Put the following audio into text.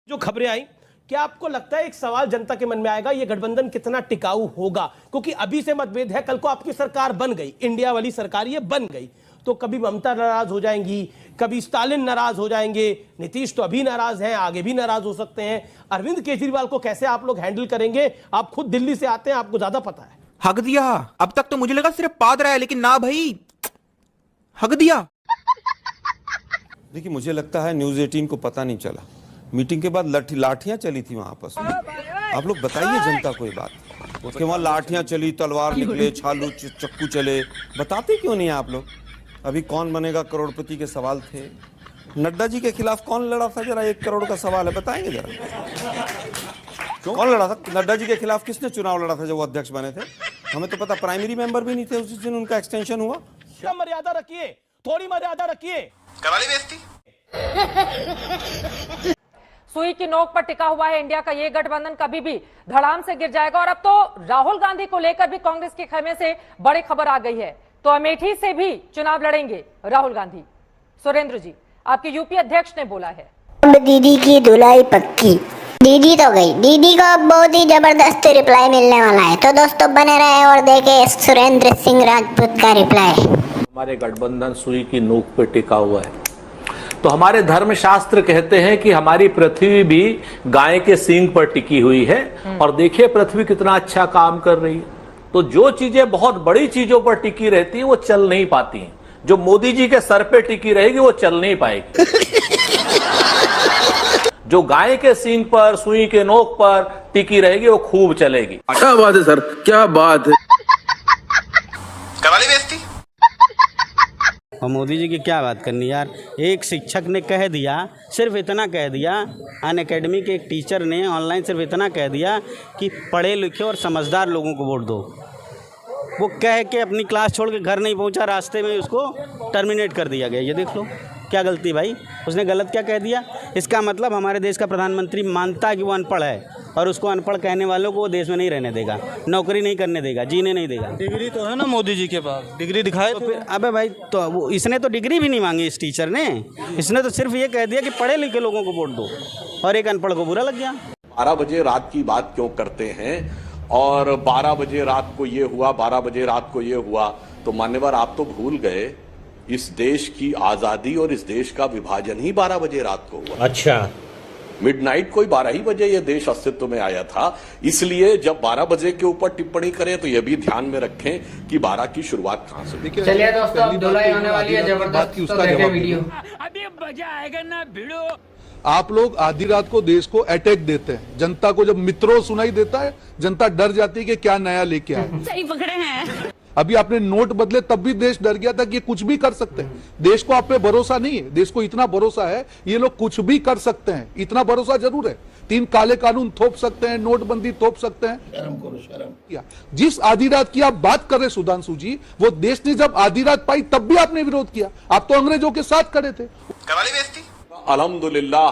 जो खबरें आई, क्या आपको लगता है एक सवाल जनता के मन में आएगा, ये गठबंधन कितना टिकाऊ होगा? क्योंकि अभी से मतभेद है, कल को आपकी सरकार बन गई, इंडिया वाली सरकार ये बन गई, तो कभी ममता नाराज हो जाएंगी, कभी स्टालिन नाराज हो जाएंगे, नीतीश तो अभी नाराज हैं, आगे भी नाराज हो सकते हैं। अरविंद केजरीवाल को कैसे आप लोग हैंडल करेंगे? आप खुद दिल्ली से आते हैं, आपको ज्यादा पता है। हक दिया। अब तक तो मुझे लगा सिर्फ पाद रहा है, लेकिन ना भाई, हक दिया। देखिए, मुझे लगता है न्यूज़ 18 को पता नहीं चला, मीटिंग के बाद लाठियां चली थी वहां आपस में। आप लोग बताइए जनता को ये बात, उसके वहां लाठियां चली, तलवार निकले, छालू चक्कू चले, बताते क्यों नहीं आप लोग? अभी कौन बनेगा करोड़पति के सवाल थे, नड्डा जी के खिलाफ कौन लड़ा था? जरा 1 करोड़ का सवाल है, बताएंगे जरा कौन लड़ा था? नड्डा जी के खिलाफ किसने चुनाव लड़ा था जब वो अध्यक्ष बने थे? हमें तो पता, प्राइमरी मेंबर भी नहीं थे उस दिन उनका एक्सटेंशन हुआ। क्या मर्यादा रखिए, थोड़ी मर्यादा रखिए। करवाली बेइज्जती। सुई की नोक पर टिका हुआ है इंडिया का ये गठबंधन, कभी भी धड़ाम से गिर जाएगा। और अब तो राहुल गांधी को लेकर भी कांग्रेस के खेमे से बड़ी खबर आ गई है, तो अमेठी से भी चुनाव लड़ेंगे राहुल गांधी। सुरेंद्र जी, आपके यूपी अध्यक्ष ने बोला है, अब दीदी की धुलाई पक्की। दीदी तो गई, दीदी को अब बहुत ही जबरदस्त रिप्लाई मिलने वाला है, तो दोस्तों बने रहे और देखें सुरेंद्र सिंह राजपूत का रिप्लाई। हमारे गठबंधन सुई की नोक पर टिका हुआ है, तो हमारे धर्मशास्त्र कहते हैं कि हमारी पृथ्वी भी गाय के सींग पर टिकी हुई है। और देखिए पृथ्वी कितना अच्छा काम कर रही है। तो जो चीजें बहुत बड़ी चीजों पर टिकी रहती है वो चल नहीं पाती हैं। जो मोदी जी के सर पे टिकी रहेगी वो चल नहीं पाएगी। जो गाय के सींग पर, सुई के नोक पर टिकी रहेगी वो खूब चलेगी। क्या बात है सर, क्या बात है। करवाली बेइज्जती। और मोदी जी की क्या बात करनी यार, एक शिक्षक ने कह दिया, सिर्फ इतना कह दिया, अन अकेडमी के एक टीचर ने ऑनलाइन सिर्फ इतना कह दिया कि पढ़े लिखे और समझदार लोगों को वोट दो। वो कह के अपनी क्लास छोड़ के घर नहीं पहुंचा, रास्ते में उसको टर्मिनेट कर दिया गया। ये देख लो क्या गलती भाई, उसने गलत क्या कह दिया। इसका मतलब हमारे देश का प्रधानमंत्री मानता है कि वो अनपढ़ है, और उसको अनपढ़ कहने वालों को वो देश में नहीं रहने देगा, नौकरी नहीं करने देगा, जीने नहीं देगा। डिग्री तो है ना मोदी जी के पास, डिग्री दिखाए तो फिर अबे भाई, तो वो इसने तो डिग्री भी नहीं मांगी, इस टीचर ने, इसने तो सिर्फ ये कह दिया कि पढ़े लिखे लोगों को वोट दो, और एक अनपढ़ को बुरा लग गया। 12 बजे रात की बात क्यों करते हैं, और 12 बजे रात को ये हुआ, 12 बजे रात को ये हुआ, तो मान्यवर आप तो भूल गए इस देश की आजादी और इस देश का विभाजन ही 12 बजे रात को हुआ। अच्छा, मिडनाइट कोई 12 ही बजे ये देश अस्तित्व में आया था। इसलिए जब 12 बजे के ऊपर टिप्पणी करें तो ये भी ध्यान में रखें कि 12 की शुरुआत कहां से। चलिए दोस्तों, अब धुलाई होने वाली है जबरदस्त, तो देखें वीडियो। अभी मजा आएगा ना भिड़ो। आप लोग आधी रात को देश को अटैक देते हैं, जनता को जब मित्रों सुनाई देता है जनता डर जाती है कि क्या नया लेके आए। सही पकड़े हैं। अभी आपने नोट बदले तब भी देश डर गया था कि ये कुछ भी कर सकते हैं। देश को आप पे भरोसा नहीं है, देश को इतना भरोसा है ये लोग कुछ भी कर सकते हैं, इतना भरोसा जरूर है। 3 काले कानून थोप सकते हैं, नोटबंदी थोप सकते हैं। शर्म करो, शर्म। जिस आधी रात की आप बात कर रहे सुधांशु जी, वो देश ने जब आधी रात पाई तब भी आपने विरोध किया, आप तो अंग्रेजों के साथ खड़े थे। करवाली बेइज्जती। अल्हम्दुलिल्लाह